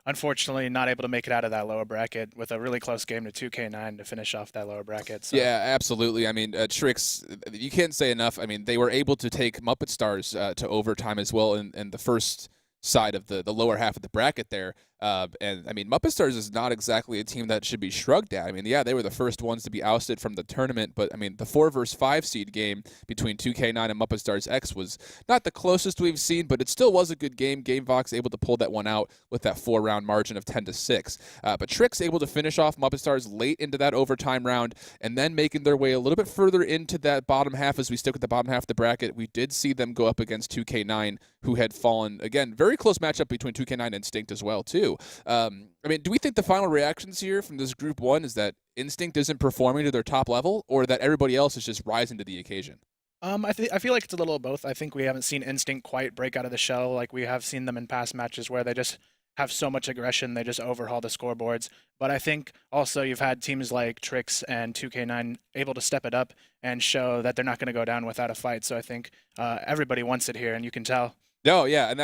Unfortunately, not able to make it out of that lower bracket with a really close game to 2K9 to finish off that lower bracket. So Yeah, absolutely. I mean, Tricks, you can't say enough. I mean, they were able to take Muppet Stars to overtime as well in the first side of the lower half of the bracket there. And I mean, Muppet Stars is not exactly a team that should be shrugged at. I mean, yeah, they were the first ones to be ousted from the tournament, but I mean, the 4 versus 5 seed game between 2K9 and Muppet Stars X was not the closest we've seen, but it still was a good game. GameVox able to pull that one out with that 4-round margin of 10-6. But Tricks able to finish off Muppet Stars late into that overtime round, and then making their way a little bit further into that bottom half. As we stick with the bottom half of the bracket, we did see them go up against 2K9, who had fallen, again, very close matchup between 2K9 and Instinct as well, too. I mean, do we think the final reactions here from this Group 1 is that Instinct isn't performing to their top level, or that everybody else is just rising to the occasion? I feel like it's a little of both. I think we haven't seen Instinct quite break out of the shell like we have seen them in past matches where they just have so much aggression, they just overhaul the scoreboards. But I think also you've had teams like Trix and 2K9 able to step it up and show that they're not going to go down without a fight. So I think everybody wants it here, and you can tell. No, yeah, and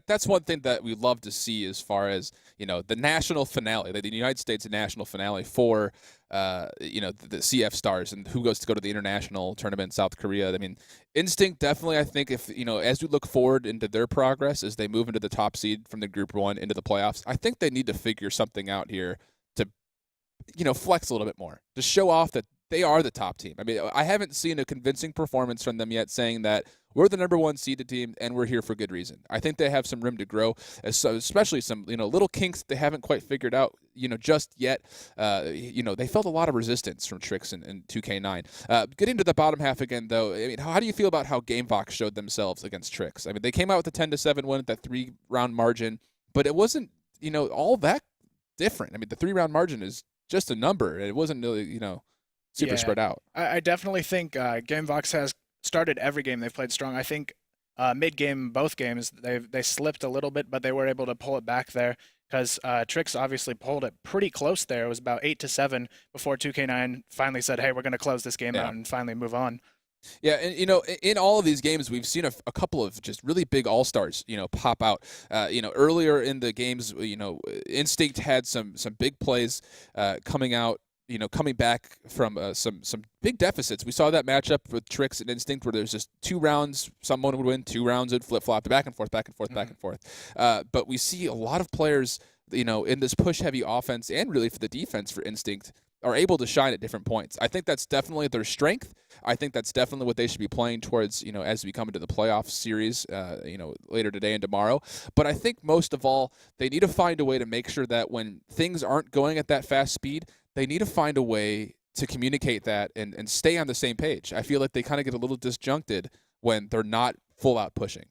that's one thing that we love to see as far as, you know, the national finale, the United States national finale for, you know, the CF Stars and who goes to go to the international tournament in South Korea. I mean, Instinct definitely, I think, if, you know, as we look forward into their progress as they move into the top seed from the Group 1 into the playoffs, I think they need to figure something out here to, you know, flex a little bit more, to show off that they are the top team. I mean, I haven't seen a convincing performance from them yet saying that we're the number 1 seeded team and we're here for good reason. I think they have some room to grow, especially some, you know, little kinks they haven't quite figured out, you know, just yet. You know, they felt a lot of resistance from Trix and 2K9. Getting to the bottom half again, though, I mean, how do you feel about how GameVox showed themselves against Trix? I mean, they came out with a 10-7 win at that 3-round margin, but it wasn't, you know, all that different. I mean, the 3-round margin is just a number. It wasn't really, you know, super spread out. I definitely think GameVox has started every game they've played strong. I think mid-game, both games, they slipped a little bit, but they were able to pull it back there because Trix obviously pulled it pretty close there. It was about 8-7 before 2K9 finally said, hey, we're going to close this game out and finally move on. Yeah, and, you know, in all of these games, we've seen a couple of just really big all-stars, you know, pop out. You know, earlier in the games, you know, Instinct had some big plays coming out, you know, coming back from some big deficits. We saw that matchup with Trix and Instinct where there's just 2 rounds, someone would win, 2 rounds would flip-flop, back and forth, back and forth, back and forth. But we see a lot of players, you know, in this push-heavy offense and really for the defense for Instinct are able to shine at different points. I think that's definitely their strength. I think that's definitely what they should be playing towards, you know, as we come into the playoff series, you know, later today and tomorrow. But I think most of all, they need to find a way to make sure that when things aren't going at that fast speed, they need to find a way to communicate that and stay on the same page. I feel like they kind of get a little disjuncted when they're not full out pushing.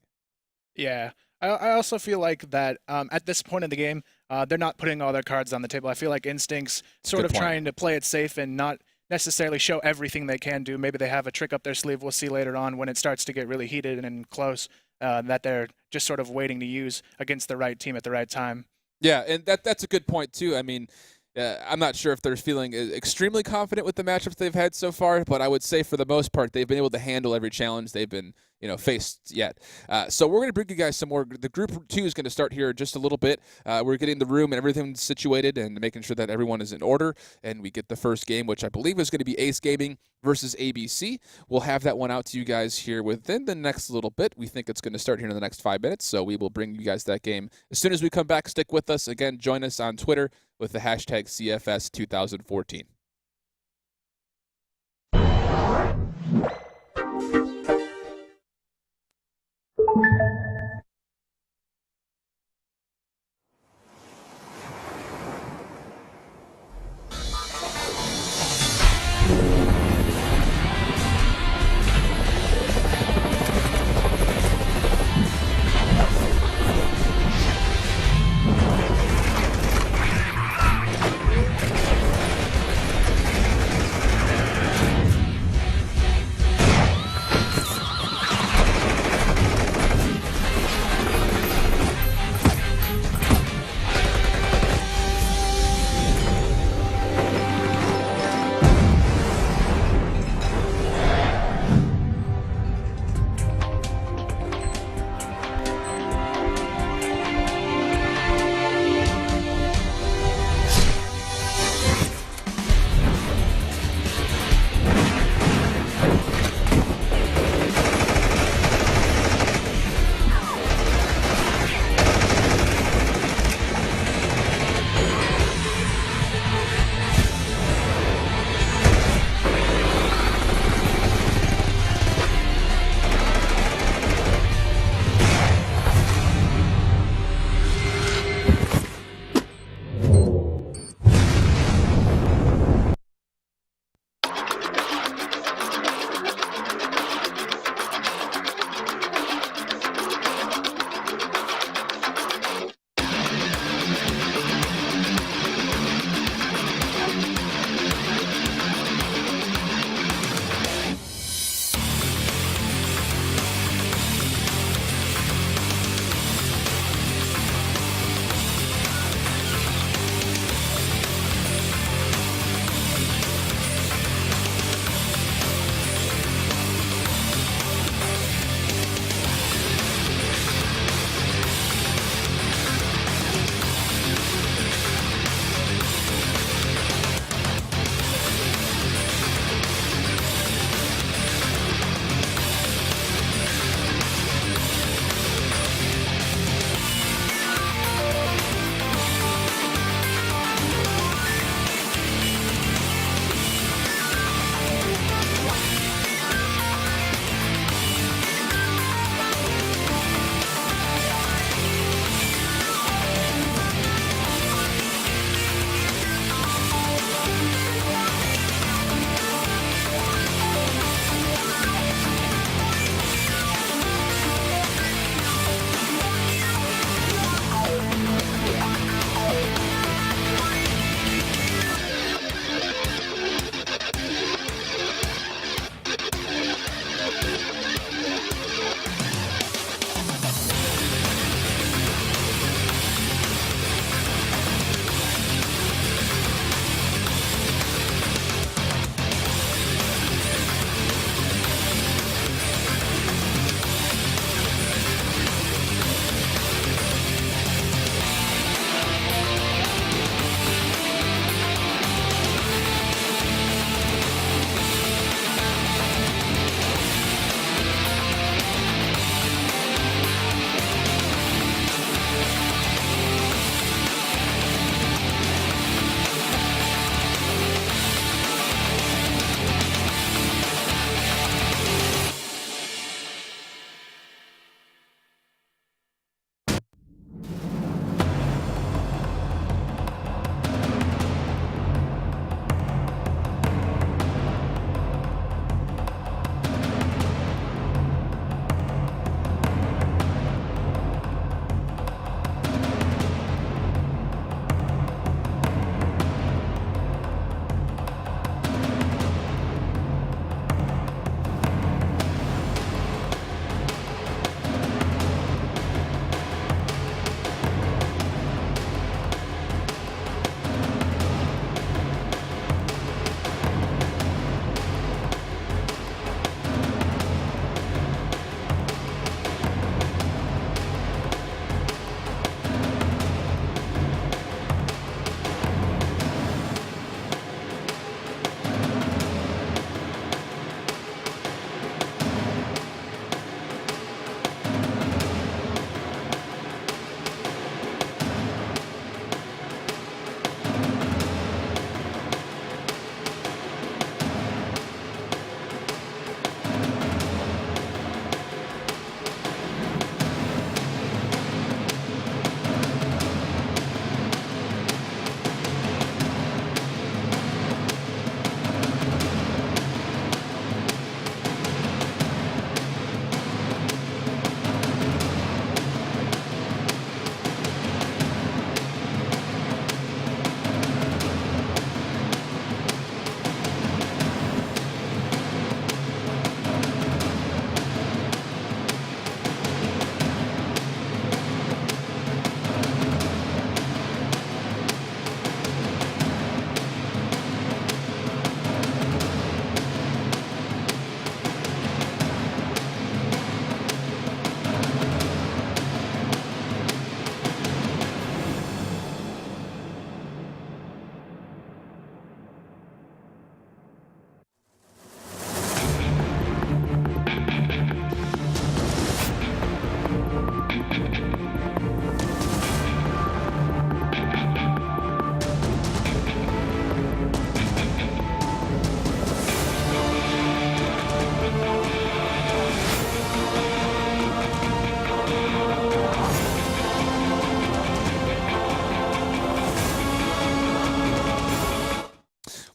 Yeah. I also feel like that at this point in the game, they're not putting all their cards on the table. I feel like Instinct's sort of trying to play it safe and not necessarily show everything they can do. Maybe they have a trick up their sleeve. We'll see later on when it starts to get really heated and close that they're just sort of waiting to use against the right team at the right time. Yeah, and that's a good point, too. I mean, I'm not sure if they're feeling extremely confident with the matchups they've had so far, but I would say for the most part, they've been able to handle every challenge they've been, you know, faced yet. So we're going to bring you guys some more. The Group 2 is going to start here in just a little bit. We're getting the room and everything situated and making sure that everyone is in order, and we get the first game, which I believe is going to be Ace Gaming versus ABC. We'll have that one out to you guys here within the next little bit. We think it's going to start here in the next 5 minutes, so we will bring you guys that game as soon as we come back. Stick with us. Again, join us on Twitter with the hashtag CFS2014.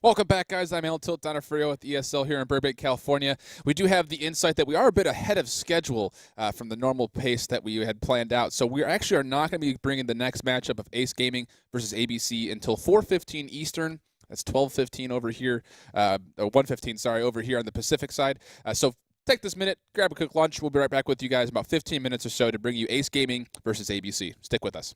Welcome back, guys. I'm Alan Tilt Donofrio at the ESL here in Burbank, California. We do have the insight that we are a bit ahead of schedule from the normal pace that we had planned out. So we actually are not going to be bringing the next matchup of Ace Gaming versus ABC until 4:15 Eastern. That's 12:15 over here, or 1:15, sorry, over here on the Pacific side. So take this minute, grab a quick lunch. We'll be right back with you guys in about 15 minutes or so to bring you Ace Gaming versus ABC. Stick with us.